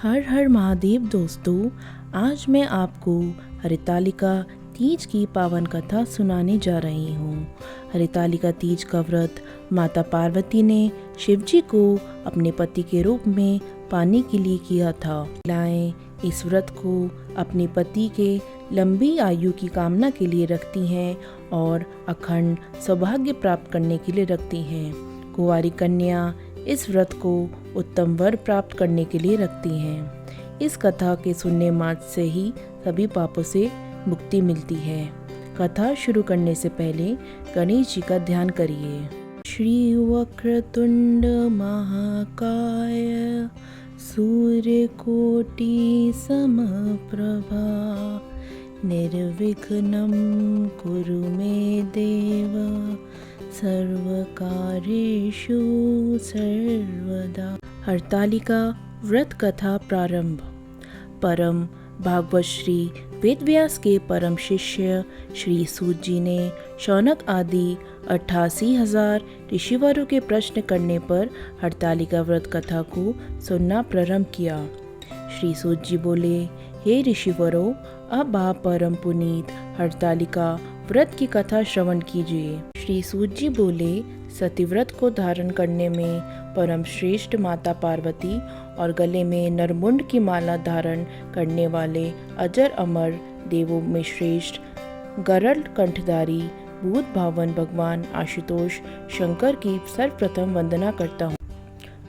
हर हर महादेव दोस्तों, आज मैं आपको हरितालिका तीज की पावन कथा सुनाने जा रही हूँ। हरितालिका तीज का व्रत माता पार्वती ने शिवजी को अपने पति के रूप में पाने के लिए किया था। महिलाएं इस व्रत को अपने पति के लंबी आयु की कामना के लिए रखती हैं और अखंड सौभाग्य प्राप्त करने के लिए रखती हैं। कुंवारी कन्या इस व्रत को उत्तम वर प्राप्त करने के लिए रखती हैं। इस कथा के सुनने मात्र से ही सभी पापों से मुक्ति मिलती है। कथा शुरू करने से पहले गणेश जी का ध्यान करिए। श्री वक्रतुंड महाकाय सूर्यकोटि समप्रभा निर्विघ्नं कुरु मे देव सर्वकार्येषु सर्वदा। हरतालिका व्रत कथा प्रारंभ। परम भागवत श्री वेदव्यास के परम शिष्य श्री सूत जी ने शौनक आदि 88,000 ऋषिवरों के प्रश्न करने पर हरतालिका व्रत कथा को सुनना प्रारंभ किया। श्री सूत जी बोले, हे ऋषिवरों, अब आप परम पुनीत हरतालिका व्रत की कथा श्रवण कीजिए। श्री सूत जी बोले, सतीव्रत को धारण करने में परम श्रेष्ठ माता पार्वती और गले में नरमुंड की माला धारण करने वाले अजर अमर देवों में श्रेष्ठ गरुड़ कंठधारी भूत भावन भगवान आशुतोष शंकर की सर्वप्रथम वंदना करता हूँ।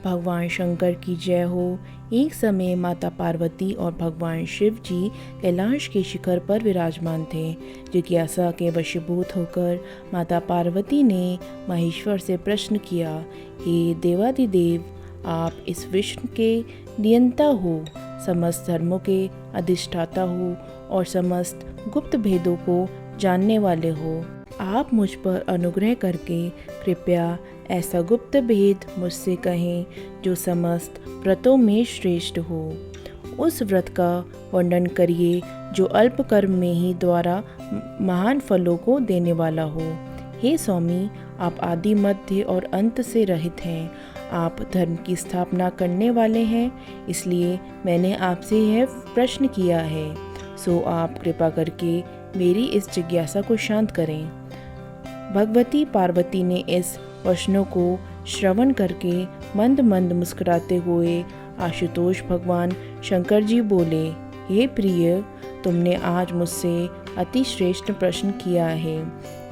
भगवान शंकर की जय हो। एक समय माता पार्वती और भगवान शिव जी कैलाश के शिखर पर विराजमान थे। जिज्ञासा के वशीभूत होकर माता पार्वती ने महेश्वर से प्रश्न किया, हे देवादिदेव, आप इस विश्व के नियंता हो, समस्त धर्मों के अधिष्ठाता हो और समस्त गुप्त भेदों को जानने वाले हो। आप मुझ पर अनुग्रह करके कृपया ऐसा गुप्त भेद मुझसे कहें जो समस्त व्रतों में श्रेष्ठ हो। उस व्रत का वर्णन करिए जो अल्प कर्म में ही द्वारा महान फलों को देने वाला हो। हे स्वामी, आप आदि मध्य और अंत से रहित हैं। आप धर्म की स्थापना करने वाले हैं, इसलिए मैंने आपसे यह प्रश्न किया है। सो आप कृपा करके मेरी इस जिज्ञासा को शांत करें। भगवती पार्वती ने इस वचनों को श्रवण करके मंद मंद मुस्कुराते हुए आशुतोष भगवान शंकर जी बोले, हे प्रिय, तुमने आज मुझसे अति श्रेष्ठ प्रश्न किया है।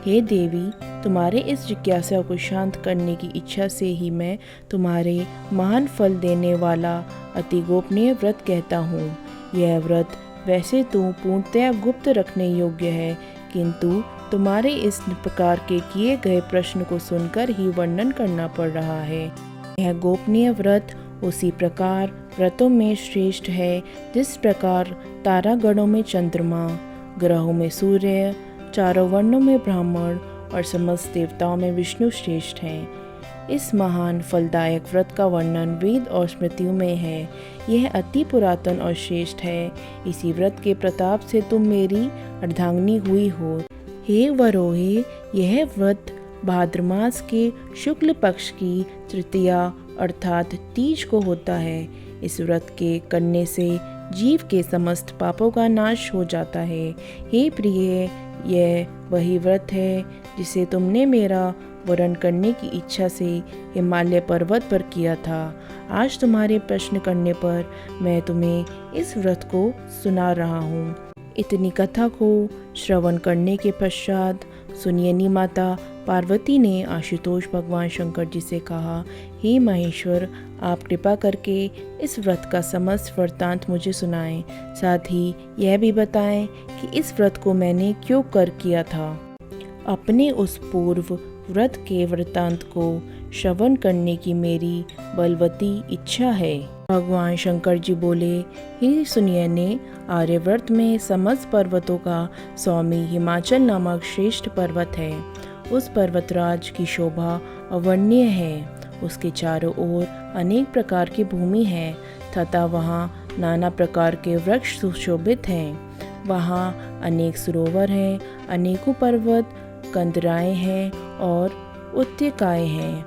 हे देवी, तुम्हारे इस जिज्ञासा को शांत करने की इच्छा से ही मैं तुम्हारे महान फल देने वाला अति गोपनीय व्रत कहता हूँ। यह व्रत वैसे तो पूर्णतया गुप्त रखने योग्य है, किंतु तुम्हारे इस प्रकार के किए गए प्रश्न को सुनकर ही वर्णन करना पड़ रहा है। यह गोपनीय व्रत उसी प्रकार व्रतों में श्रेष्ठ है जिस प्रकार तारागणों में चंद्रमा, ग्रहों में सूर्य, चारों वर्णों में ब्राह्मण और समस्त देवताओं में विष्णु श्रेष्ठ हैं। इस महान फलदायक व्रत का वर्णन वेद और स्मृतियों में है। यह अति पुरातन और श्रेष्ठ है। इसी व्रत के प्रताप से तुम मेरी अर्धांगिनी हुई हो। हे वरोहे, यह व्रत भाद्र मास के शुक्ल पक्ष की तृतीया अर्थात तीज को होता है। इस व्रत के करने से जीव के समस्त पापों का नाश हो जाता है। हे प्रिय, यह वही व्रत है जिसे तुमने मेरा वर्णन करने की इच्छा से हिमालय पर्वत पर किया था। आज तुम्हारे प्रश्न करने पर मैं तुम्हें इस व्रत को सुना रहा हूँ। इतनी कथा को श्रवण करने के पश्चात सुनियनी माता पार्वती ने आशुतोष भगवान शंकर जी से कहा, हे महेश्वर, आप कृपा करके इस व्रत का समस्त वृत्तांत मुझे सुनाएं। साथ ही यह भी बताएं कि इस व्रत को मैंने क्यों कर किया था। अपने उस पूर्व व्रत के वृत्तांत को श्रवण करने की मेरी बलवती इच्छा है। भगवान शंकर जी बोले, हे सुनियने, आर्यव्रत में समस्त पर्वतों का स्वामी हिमाचल नामक श्रेष्ठ पर्वत है। उस पर्वतराज की शोभा अवर्णनीय है। उसके चारों ओर अनेक प्रकार की भूमि है तथा वहाँ नाना प्रकार के वृक्ष सुशोभित हैं। वहाँ अनेक सरोवर हैं, अनेकों पर्वत कंदराएं हैं और उत्तकाएं हैं।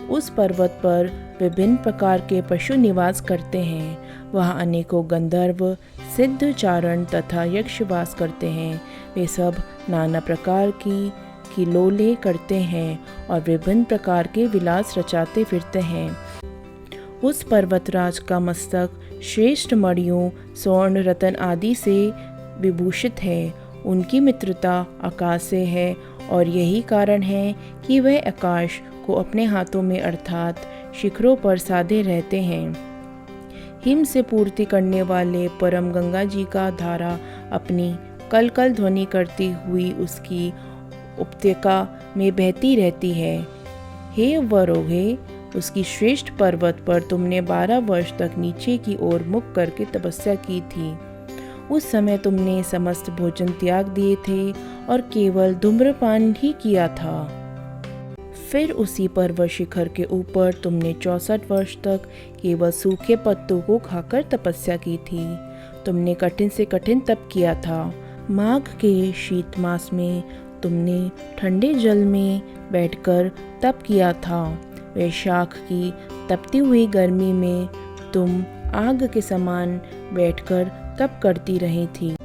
उस पर्वत पर विभिन्न प्रकार के पशु निवास करते हैं। वहाँ अनेकों गंधर्व, सिद्ध, चारण तथा यक्ष वास करते हैं। वे सब नाना प्रकार की किलोले करते हैं और विभिन्न प्रकार के विलास रचाते फिरते हैं। उस पर्वतराज का मस्तक श्रेष्ठ मणियों, स्वर्ण, रत्न आदि से विभूषित है। उनकी मित्रता आकाश से है और यही कारण है कि वह आकाश को अपने हाथों में अर्थात शिखरों पर साधे रहते हैं। हिम से पूर्ति करने वाले परम गंगा जी का धारा अपनी कल कल ध्वनि करती हुई उसकी उपत्यका में बहती रहती है। हे वरोहे, उसकी श्रेष्ठ पर्वत पर तुमने 12 वर्ष तक नीचे की ओर मुख करके तपस्या की थी। उस समय तुमने समस्त भोजन त्याग दिए थे और केवल धूम्रपान ही किया था। फिर उसी पर्वत शिखर के ऊपर तुमने 64 वर्ष तक केवल सूखे पत्तों को खाकर तपस्या की थी। तुमने कठिन से कठिन तप किया था। माघ के शीत मास में तुमने ठंडे जल में बैठकर तप किया था। वैशाख की तपती हुई गर्मी में तुम आग के समान बैठकर तप करती रही थी।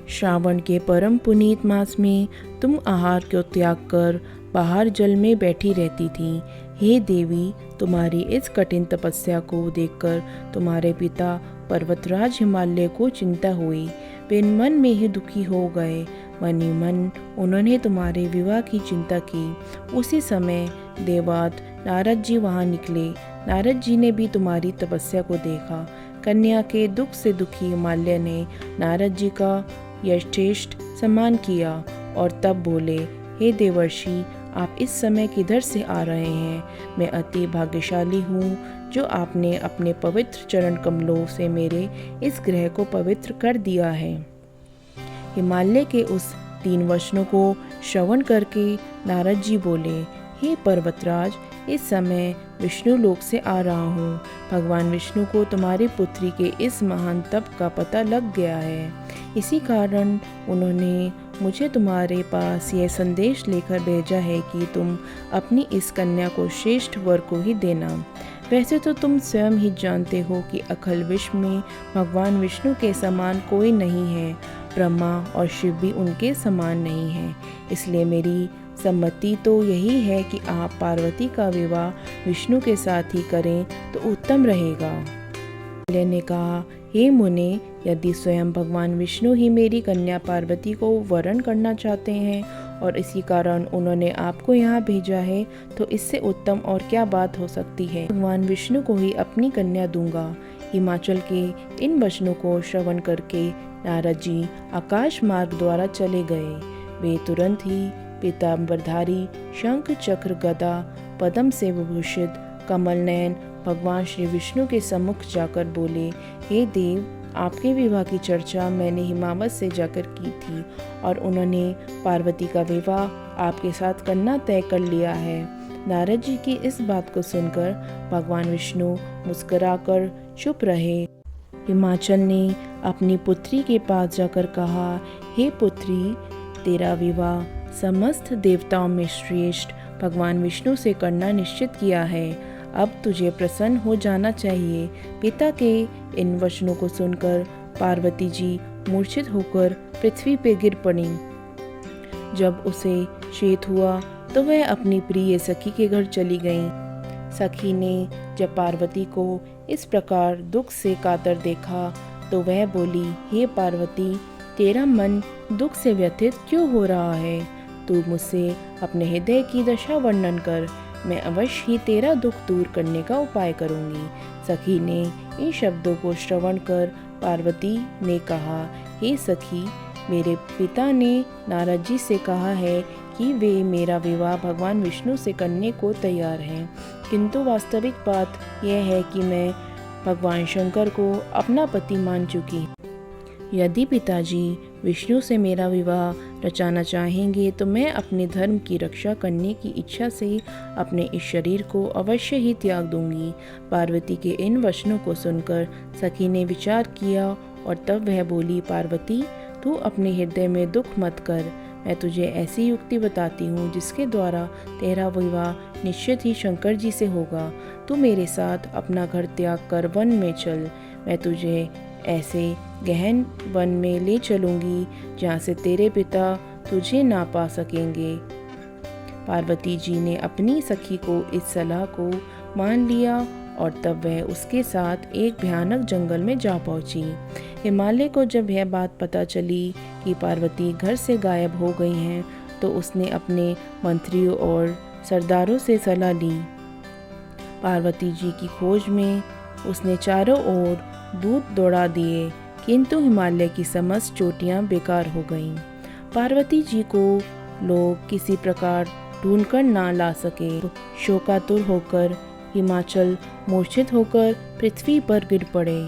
श्रावण के परम पुनीत मास में तुम आहार को त्याग कर बाहर जल में बैठी रहती थी। हे देवी, तुम्हारी इस कठिन तपस्या को देखकर तुम्हारे पिता पर्वतराज हिमालय को चिंता हुई। वे मन में ही दुखी हो गए। मन ही मन उन्होंने तुम्हारे विवाह की चिंता की। उसी समय देवात नारद जी वहाँ निकले। नारद जी ने भी तुम्हारी तपस्या को देखा। कन्या के दुख से दुखी हिमालय ने नारद जी का यथेष्ट सम्मान किया और तब बोले, हे देवर्षि, आप इस समय किधर से आ रहे हैं? मैं अति भाग्यशाली हूँ जो आपने अपने पवित्र चरण कमलों से मेरे इस ग्रह को पवित्र कर दिया है। हिमालय के उस 3 वचनों को श्रवण करके नारद जी बोले, हे पर्वतराज, इस समय विष्णु लोक से आ रहा हूँ। भगवान विष्णु को तुम्हारी पुत्री के इस महान तप का पता लग गया है। इसी कारण उन्होंने मुझे तुम्हारे पास यह संदेश लेकर भेजा है कि तुम अपनी इस कन्या को श्रेष्ठ वर को ही देना। वैसे तो तुम स्वयं ही जानते हो कि अखिल विश्व में भगवान विष्णु के समान कोई नहीं है। ब्रह्मा और शिव भी उनके समान नहीं है। इसलिए मेरी सम्मति तो यही है कि आप पार्वती का विवाह विष्णु के साथ ही करें तो उत्तम रहेगा। हिमालय ने कहा, हे मुने, यदि स्वयं भगवान विष्णु ही मेरी कन्या पार्वती को वरण करना चाहते हैं और इसी कारण उन्होंने आपको यहाँ भेजा है, तो इससे उत्तम और क्या बात हो सकती है। भगवान विष्णु को ही अपनी कन्या दूंगा। हिमाचल के इन वचनों को श्रवण करके नारद जी आकाश मार्ग द्वारा चले गए। वे तुरंत ही पीतांबरधारी, शंख चक्र गदा पद्म से विभूषित कमल नयन भगवान श्री विष्णु के सम्मुख जाकर बोले, हे देव, आपके विवाह की चर्चा मैंने हिमावत से जाकर की थी और उन्होंने पार्वती का विवाह आपके साथ करना तय कर लिया है। नारद जी की इस बात को सुनकर भगवान विष्णु मुस्कुराकर चुप रहे। हिमाचल ने अपनी पुत्री के पास जाकर कहा, हे पुत्री, तेरा विवाह समस्त देवताओं में श्रेष्ठ भगवान विष्णु से करना निश्चित किया है। अब तुझे प्रसन्न हो जाना चाहिए। पिता के इन वचनों को सुनकर पार्वती जी मूर्छित होकर पृथ्वी पे गिर पड़ी। जब उसे चेत हुआ तो वह अपनी प्रिय सखी के घर चली गई। सखी ने जब पार्वती को इस प्रकार दुख से कातर देखा तो वह बोली, हे पार्वती, तेरा मन दुख से व्यथित क्यों हो रहा है? तू मुझसे अपने हृदय की दशा वर्णन कर, मैं अवश्य ही तेरा दुख दूर करने का उपाय करूंगी। सखी ने इन शब्दों को श्रवण कर पार्वती ने कहा, हे सखी, मेरे पिता ने नारद जी से कहा है कि वे मेरा विवाह भगवान विष्णु से करने को तैयार हैं, किंतु वास्तविक बात यह है कि मैं भगवान शंकर को अपना पति मान चुकी। यदि पिताजी विष्णु से मेरा विवाह रचाना चाहेंगे तो मैं अपने धर्म की रक्षा करने की इच्छा से अपने इस शरीर को अवश्य ही त्याग दूंगी। पार्वती के इन वचनों को सुनकर सखी ने विचार किया और तब वह बोली, पार्वती, तू अपने हृदय में दुख मत कर। मैं तुझे ऐसी युक्ति बताती हूँ जिसके द्वारा तेरा विवाह निश्चित ही शंकर जी से होगा। तू मेरे साथ अपना घर त्याग कर वन में चल। मैं तुझे ऐसे गहन वन में ले चलूँगी जहाँ से तेरे पिता तुझे ना पा सकेंगे। पार्वती जी ने अपनी सखी को इस सलाह को मान लिया और तब वह उसके साथ एक भयानक जंगल में जा पहुंची। हिमालय को जब यह बात पता चली कि पार्वती घर से गायब हो गई हैं, तो उसने अपने मंत्रियों और सरदारों से सलाह ली। पार्वती जी की खोज में उसने चारों ओर दूत दौड़ा दिए, किंतु हिमालय की समस्त चोटियां बेकार हो गईं। पार्वती जी को लोग किसी प्रकार ढूंढकर ना ला सके। शोकातुर होकर हिमाचल मूर्छित होकर पृथ्वी पर गिर पड़े।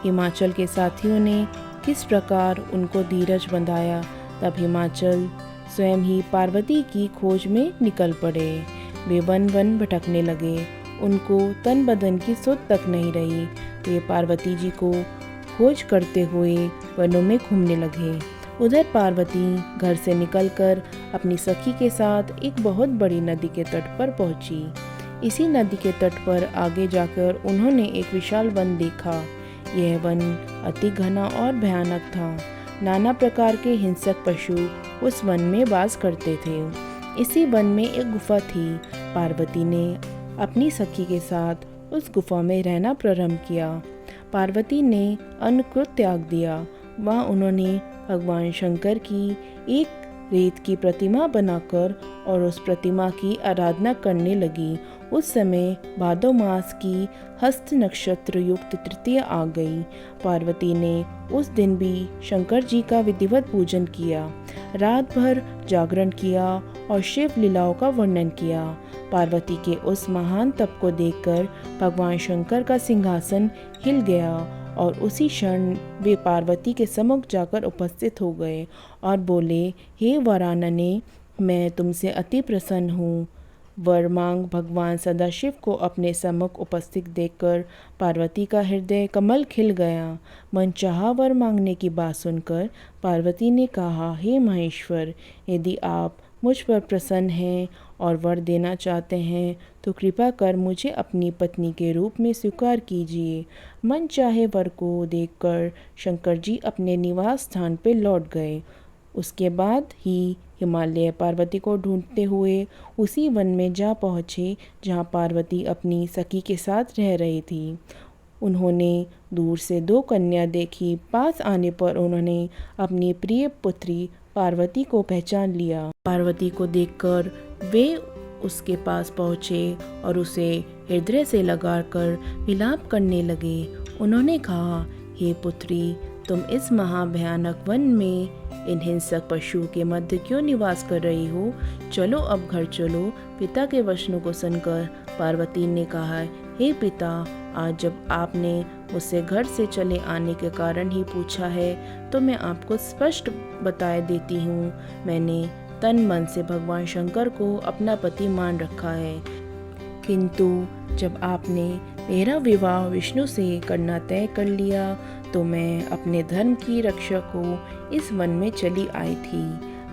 हिमाचल के साथियों ने किस प्रकार उनको धीरज बंधाया, तब हिमाचल स्वयं ही पार्वती की खोज में निकल पड़े। वे वन वन भटकने लगे, उनको तन बदन की सुध तक नहीं रही। वे पार्वती जी को खोज करते हुए वनों में घूमने लगे। उधर पार्वती घर से निकलकर अपनी सखी के साथ एक बहुत बड़ी नदी के तट पर पहुंची। इसी नदी के तट पर आगे जाकर उन्होंने एक विशाल वन देखा। यह वन अति घना और भयानक था। नाना प्रकार के हिंसक पशु उस वन में वास करते थे। इसी वन में एक गुफा थी। पार्वती ने अपनी सखी के साथ उस गुफा में रहना प्रारंभ किया। पार्वती ने अन्न को त्याग दिया। वहाँ उन्होंने भगवान शंकर की एक रेत की प्रतिमा बनाकर और उस प्रतिमा की आराधना करने लगी। उस समय भादो मास की हस्त नक्षत्र युक्त तृतीया आ गई। पार्वती ने उस दिन भी शंकर जी का विधिवत पूजन किया, रात भर जागरण किया और शिव लीलाओं का वर्णन किया। पार्वती के उस महान तप को देखकर भगवान शंकर का सिंहासन हिल गया और उसी क्षण वे पार्वती के सम्मुख जाकर उपस्थित हो गए और बोले, हे वरानने, मैं तुमसे अति प्रसन्न हूँ। वर मांग भगवान सदाशिव को अपने सम्मुख उपस्थित देखकर पार्वती का हृदय कमल खिल गया। मनचाहा वर मांगने की बात सुनकर पार्वती ने कहा, हे महेश्वर, यदि आप मुझ पर प्रसन्न हैं और वर देना चाहते हैं तो कृपा कर मुझे अपनी पत्नी के रूप में स्वीकार कीजिए। मन चाहे वर को देखकर शंकर जी अपने निवास स्थान पर लौट गए। उसके बाद ही हिमालय पार्वती को ढूंढते हुए उसी वन में जा पहुँचे जहाँ पार्वती अपनी सखी के साथ रह रही थी। उन्होंने दूर से दो कन्या देखी। पास आने पर उन्होंने अपनी प्रिय पुत्री पार्वती को पहचान लिया। पार्वती को देखकर वे उसके पास पहुँचे और उसे हृदय से लगाकर विलाप करने लगे। उन्होंने कहा, हे पुत्री, तुम इस महाभयानक वन में इन हिंसक पशुओं के मध्य क्यों निवास कर रही हो? चलो अब घर चलो। पिता के वचनों को सुनकर पार्वती ने कहा, हे पिता, आज जब आपने मुझसे घर से चले आने के कारण ही पूछा है तो मैं आपको स्पष्ट बता देती हूँ। मैंने तन मन से भगवान शंकर को अपना पति मान रखा है, किंतु जब आपने मेरा विवाह विष्णु से करना तय कर लिया तो मैं अपने धर्म की रक्षा को इस वन में चली आई थी।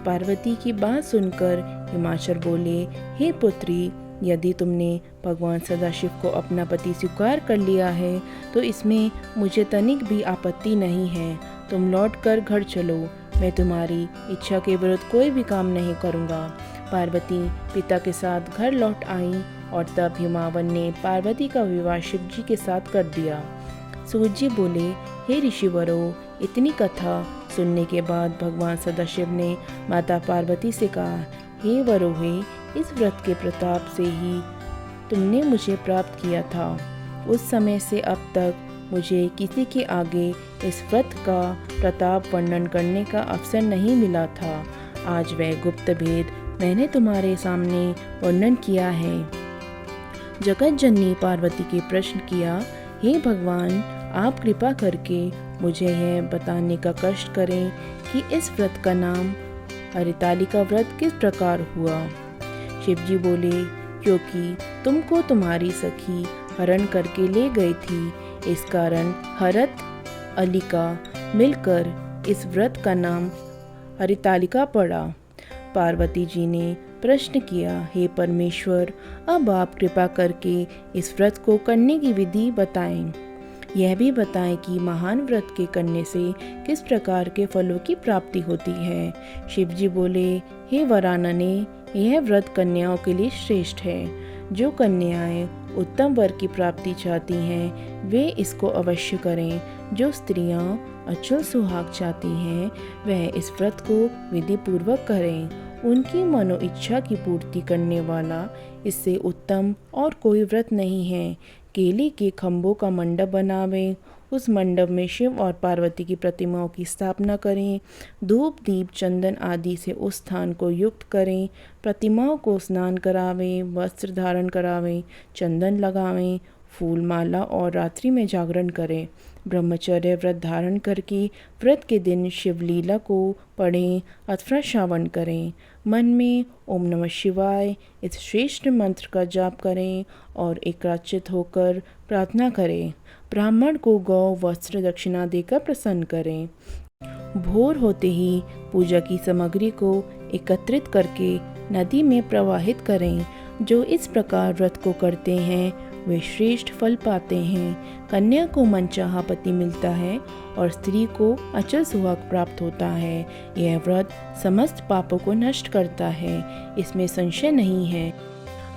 पार्वती की बात सुनकर हिमाचल बोले, हे पुत्री, यदि तुमने भगवान सदाशिव को अपना पति स्वीकार कर लिया है तो इसमें मुझे तनिक भी आपत्ति नहीं है। तुम लौटकर घर चलो। मैं तुम्हारी इच्छा के विरुद्ध कोई भी काम नहीं करूँगा। पार्वती पिता के साथ घर लौट आई और तब हिमावन ने पार्वती का विवाह शिव जी के साथ कर दिया। सूर्य जी बोले, हे ऋषिवरों, इतनी कथा सुनने के बाद भगवान सदाशिव ने माता पार्वती से कहा, हे वरोहे, इस व्रत के प्रताप से ही तुमने मुझे प्राप्त किया था। उस समय से अब तक मुझे किसी के आगे इस व्रत का प्रताप वर्णन करने का अवसर नहीं मिला था। आज वह गुप्त भेद मैंने तुम्हारे सामने वर्णन किया है। जगत जननी पार्वती के प्रश्न किया, हे भगवान, आप कृपा करके मुझे यह बताने का कष्ट करें कि इस व्रत का नाम हरितालिका व्रत किस प्रकार हुआ। शिव जी बोले, क्योंकि तुमको तुम्हारी सखी हरण करके ले गई थी, इस कारण हरत अलिका मिलकर इस व्रत का नाम हरितालिका पड़ा। पार्वती जी ने प्रश्न किया, हे परमेश्वर, अब आप कृपा करके इस व्रत को करने की विधि बताएं। यह भी बताएं कि महान व्रत के करने से किस प्रकार के फलों की प्राप्ति होती है। शिव जी बोले, हे वरानने, यह व्रत कन्याओं के लिए श्रेष्ठ है। जो कन्याएं उत्तम वर की प्राप्ति चाहती हैं वे इसको अवश्य करें। जो स्त्रियां अचल सुहाग चाहती हैं वह इस व्रत को विधि पूर्वक करें। उनकी मनो इच्छा की पूर्ति करने वाला इससे उत्तम और कोई व्रत नहीं है। केले के खम्भों का मंडप बनावें, उस मंडप में शिव और पार्वती की प्रतिमाओं की स्थापना करें। धूप दीप चंदन आदि से उस स्थान को युक्त करें। प्रतिमाओं को स्नान करावें, वस्त्र धारण करावें, चंदन लगावें, फूल माला और रात्रि में जागरण करें। ब्रह्मचर्य व्रत धारण करके व्रत के दिन शिवलीला को पढ़ें अथवा श्रवण करें। मन में ओम नमः शिवाय इस श्रेष्ठ मंत्र का जाप करें और एकाग्रचित्त होकर प्रार्थना करें। ब्राह्मण को गौ वस्त्र दक्षिणा देकर प्रसन्न करें। भोर होते ही पूजा की सामग्री को एकत्रित करके नदी में प्रवाहित करें। जो इस प्रकार व्रत को करते हैं वे श्रेष्ठ फल पाते हैं। कन्या को मनचाहा पति मिलता है और स्त्री को अचल सुहाग प्राप्त होता है। यह व्रत समस्त पापों को नष्ट करता है, इसमें संशय नहीं है।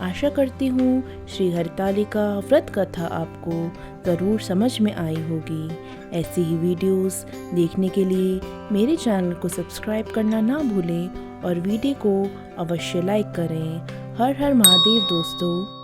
आशा करती हूँ श्री हरतालिका व्रत कथा आपको ज़रूर समझ में आई होगी। ऐसी ही वीडियोस देखने के लिए मेरे चैनल को सब्सक्राइब करना ना भूलें और वीडियो को अवश्य लाइक करें। हर हर महादेव दोस्तों।